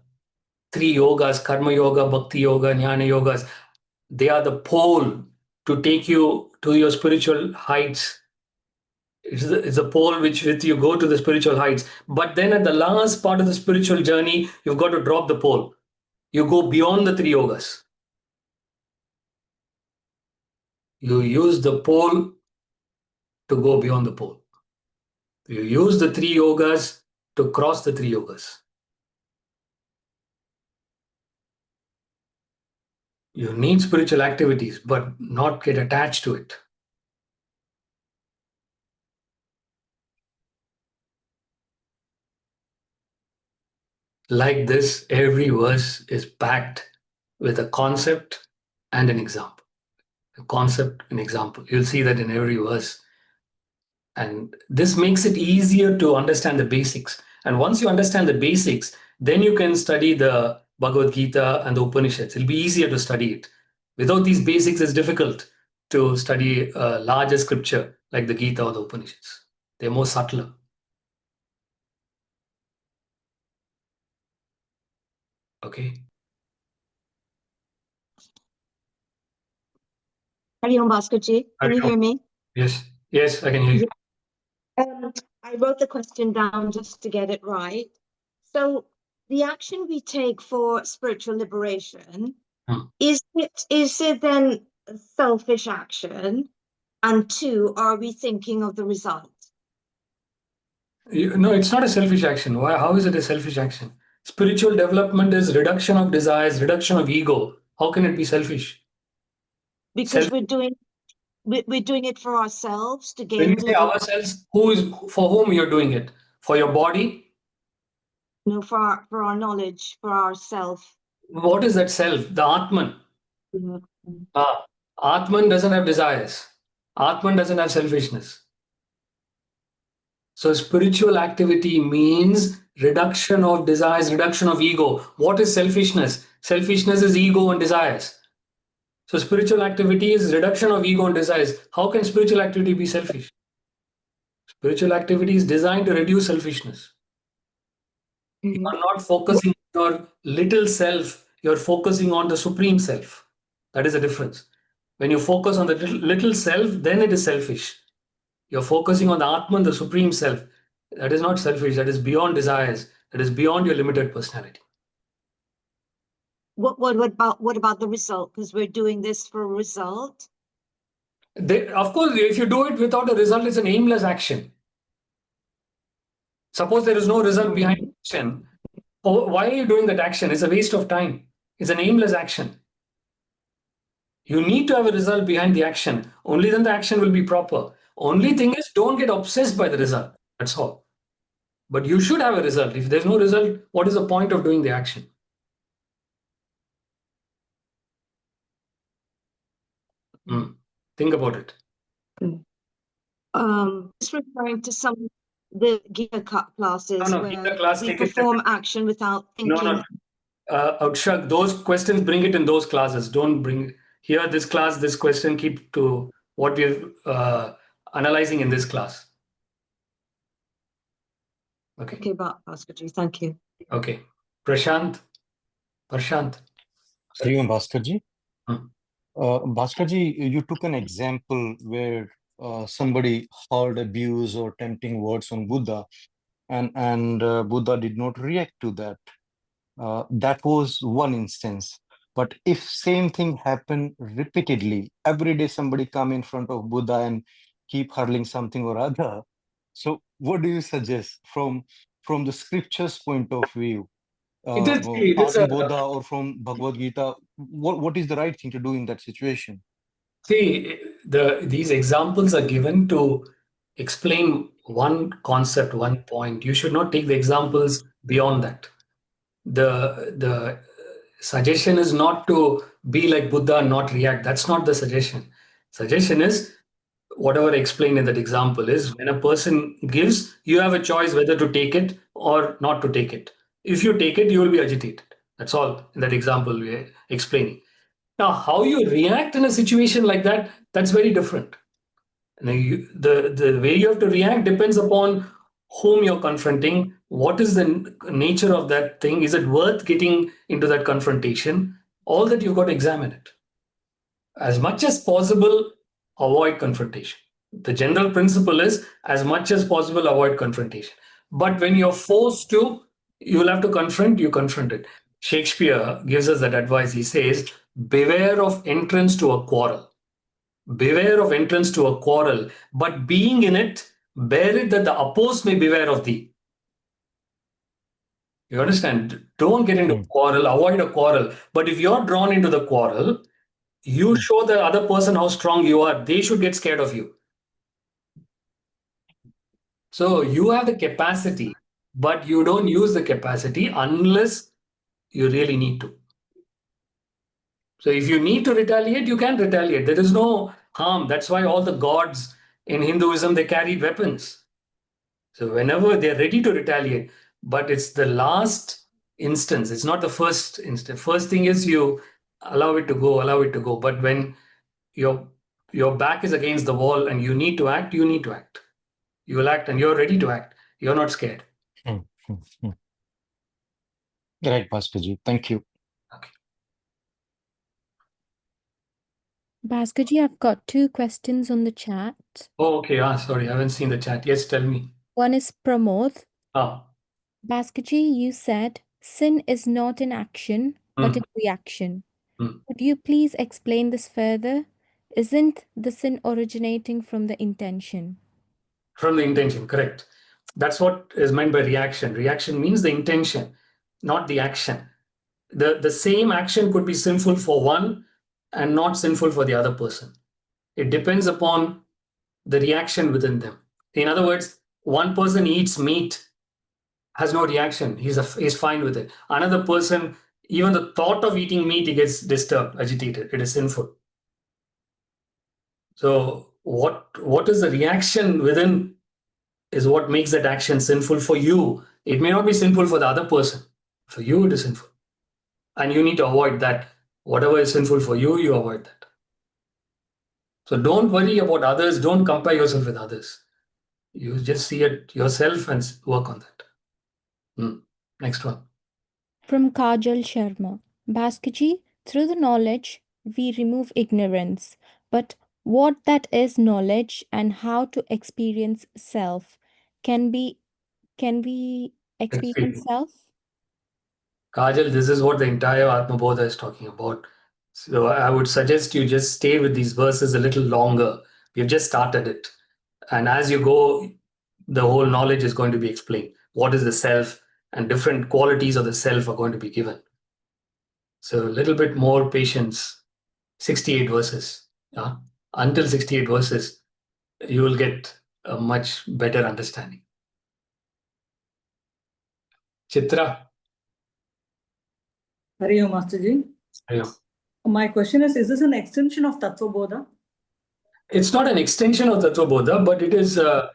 three yogas, karma yoga, bhakti yoga, jnana yogas, they are the pole to take you to your spiritual heights. It's a pole which with you go to the spiritual heights. But then at the last part of the spiritual journey, you've got to drop the pole. You go beyond the three yogas. You use the pole to go beyond the pole. You use the three yogas to cross the three yogas. You need spiritual activities, but not get attached to it. Like this, every verse is packed with a concept and an example. A concept and example. You'll see that in every verse. And this makes it easier to understand the basics. And once you understand the basics, then you can study the Bhagavad Gita and the Upanishads. It'll be easier to study it. Without these basics, it's difficult to study a larger scripture like the Gita or the Upanishads. They're more subtler. Okay. Hari Om Bhaskarji, can you hear me? Yes. Yes, I can hear you. I wrote the question down just to get it right. So the action we take for spiritual liberation, is it then a selfish action? And two, are we thinking of the result? No, it's not a selfish action. Why? How is it a selfish action? Spiritual development is reduction of desires, reduction of ego. How can it be selfish? Because we're doing it for ourselves to When gain you say goodwill. ourselves, for whom you're doing it? For your body? No, for our knowledge, for ourself. What is that self? The Atman. Atman doesn't have desires. Atman doesn't have selfishness. So spiritual activity means reduction of desires, reduction of ego. What is selfishness? Selfishness is ego and desires. So spiritual activity is reduction of ego and desires. How can spiritual activity be selfish? Spiritual activity is designed to reduce selfishness. You are not focusing on your little self, you're focusing on the supreme self. That is the difference. When you focus on the little self, then it is selfish. You're focusing on the Atman, the supreme self. That is not selfish, that is beyond desires, that is beyond your limited personality. What about the result? Because we're doing this for a result. Of course, if you do it without a result, it's an aimless action. Suppose there is no result behind action. Why are you doing that action? It's a waste of time. It's an aimless action. You need to have a result behind the action. Only then the action will be proper. Only thing is, don't get obsessed by the result. That's all. But you should have a result. If there's no result, what is the point of doing the action? Think about it. Just referring to some the Gita classes No, where Gita class, we take it perform action without thinking. No. Akshak, those questions, bring it in those classes. Don't bring here this class, this question, keep to what we're analyzing in this class. Okay. Okay, Bhaskarji, thank you. Okay. Prashant. Hariom Bhaskarji. Bhaskarji, you took an example where somebody hurled abuse or tempting words on Buddha, and Buddha did not react to that. That was one instance. But if same thing happened repeatedly, every day somebody come in front of Buddha and keep hurling something or other, so what do you suggest from the scriptures point of view? Atmabodha or from Bhagavad Gita, what is the right thing to do in that situation? See, these examples are given to explain one concept, one point. You should not take the examples beyond that. The suggestion is not to be like Buddha and not react. That's not the suggestion. Suggestion is whatever I explained in that example is when a person gives, you have a choice whether to take it or not to take it. If you take it, you will be agitated. That's all in that example we're explaining. Now, how you react in a situation like that, that's very different. Now, the way you have to react depends upon whom you're confronting, what is the nature of that thing, is it worth getting into that confrontation? All that you've got to examine it. As much as possible, avoid confrontation. The general principle is as much as possible, avoid confrontation. But when you're forced to, you'll have to confront, you confront it. Shakespeare gives us that advice. He says, beware of entrance to a quarrel. Beware of entrance to a quarrel, but being in it, bear it that the opposed may beware of thee. You understand? Don't get into a quarrel, avoid a quarrel. But if you're drawn into the quarrel, you show the other person how strong you are. They should get scared of you. So you have the capacity, but you don't use the capacity unless you really need to. So if you need to retaliate, you can retaliate. There is no harm. That's why all the gods in Hinduism, they carry weapons. So whenever they're ready to retaliate, but it's the last instance. It's not the first instance. First thing is you allow it to go. But when your back is against the wall and you need to act, you need to act. You will act and you're ready to act. You're not scared. Right, Bhaskarji. Thank you. Okay. Bhaskarji, I've got 2 questions on the chat. Oh, okay. Sorry, I haven't seen the chat. Yes, tell me. One is Pramod. Ah. Bhaskarji, you said sin is not an action, but a reaction. Could you please explain this further? Isn't the sin originating from the intention? From the intention, correct. That's what is meant by reaction. Reaction means the intention, not the action. The same action could be sinful for one and not sinful for the other person. It depends upon the reaction within them. In other words, one person eats meat, has no reaction. He's fine with it. Another person, even the thought of eating meat, he gets disturbed, agitated. It is sinful. So what is the reaction within is what makes that action sinful for you. It may not be sinful for the other person. For you, it is sinful. And you need to avoid that. Whatever is sinful for you, you avoid that. So don't worry about others. Don't compare yourself with others. You just see it yourself and work on that. Next one. From Kajal Sharma. Bhaskarji, through the knowledge, we remove ignorance. But what that is knowledge and how to experience self? Can we experience self? Kajal, this is what the entire Atmabodha is talking about. So I would suggest you just stay with these verses a little longer. We've just started it. And as you go, the whole knowledge is going to be explained. What is the self? And different qualities of the self are going to be given. So a little bit more patience. 68 verses. Until 68 verses, you will get a much better understanding. Chitra. Hari Om, Masterji. Hari Om. My question is this an extension of Atmabodha? It's not an extension of Atmabodha, but it is a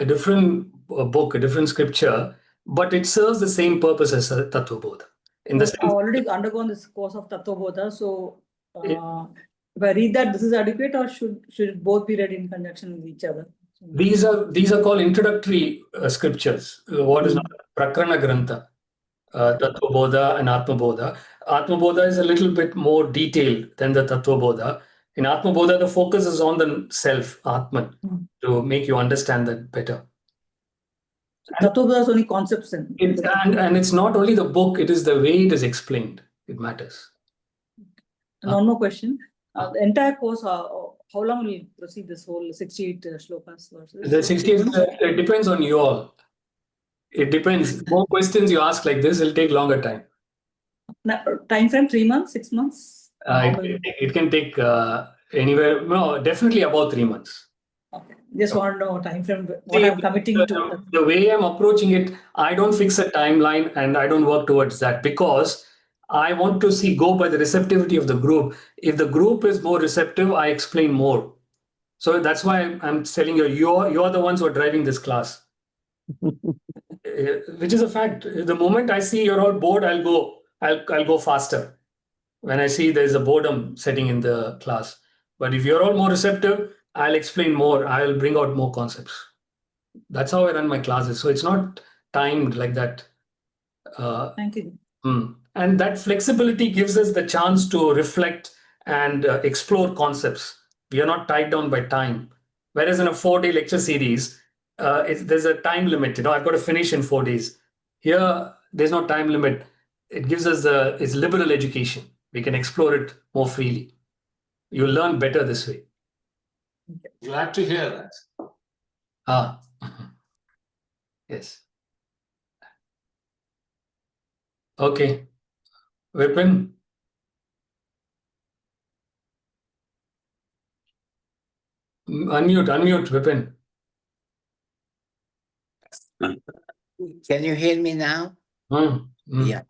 different book, a different scripture, but it serves the same purpose as Atmabodha. I've already undergone this course of Atmabodha, so if I read that, this is adequate, or should both be read in conjunction with each other? These are called introductory scriptures. What is not prakarana grantha, Tattvabodha and Atmabodha. Atmabodha is a little bit more detailed than the Tattvabodha. In Atmabodha, the focus is on the self, Atman, to make you understand that better. Tattvabodha is only concepts. And it's not only the book, it is the way it is explained. It matters. And one more question. The entire course, how long will you proceed this whole 68 shlokas verses? The 68, it depends on you all. It depends. More questions you ask like this, it'll take longer time. Now, time frame, 3 months, 6 months? It can take anywhere, no, definitely about 3 months. Okay. Just want to know time frame, what I'm committing to. The way I'm approaching it, I don't fix a timeline and I don't work towards that because I want to go by the receptivity of the group. If the group is more receptive, I explain more. So that's why I'm telling you, you're the ones who are driving this class. Which is a fact. The moment I see you're all bored, I'll go faster. When I see there's a boredom setting in the class. But if you're all more receptive, I'll explain more. I'll bring out more concepts. That's how I run my classes. So it's not timed like that. Thank you. And that flexibility gives us the chance to reflect and explore concepts. We are not tied down by time. Whereas in a 4-day lecture series, there's a time limit. I've got to finish in 4 days. Here, there's no time limit. It gives us it's liberal education. We can explore it more freely. You'll learn better this way. Glad to hear that. Yes. Okay. Vipin. Unmute, Vipin. Can you hear me now? Yeah.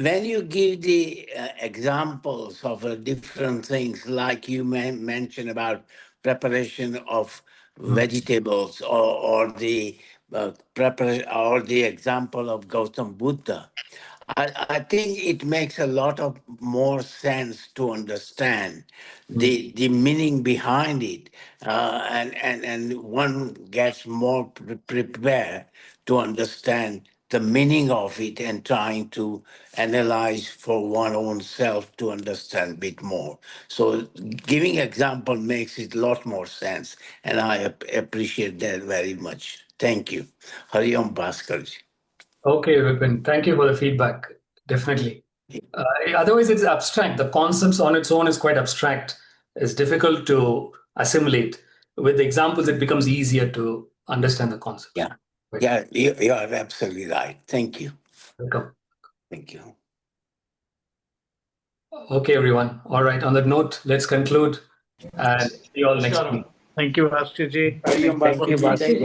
When you give the examples of different things, like you mentioned about preparation of vegetables, or the or the example of Gautam Buddha, I think it makes a lot of more sense to understand the meaning behind it, and one gets more prepared to understand the meaning of it and trying to analyze for one own self to understand a bit more. So giving example makes it a lot more sense, and I appreciate that very much. Thank you. Hari Om, Bhaskarji. Okay, Vipin. Thank you for the feedback. Definitely. Otherwise, it's abstract. The concepts on its own is quite abstract. It's difficult to assimilate. With the examples, it becomes easier to understand the concept. Yeah. Yeah, you are absolutely right. Thank you. Welcome. Thank you. Okay, everyone. All right. On that note, let's conclude and see you all next week. Thank you, Bhaskarji. Thank you, Bhaskarji.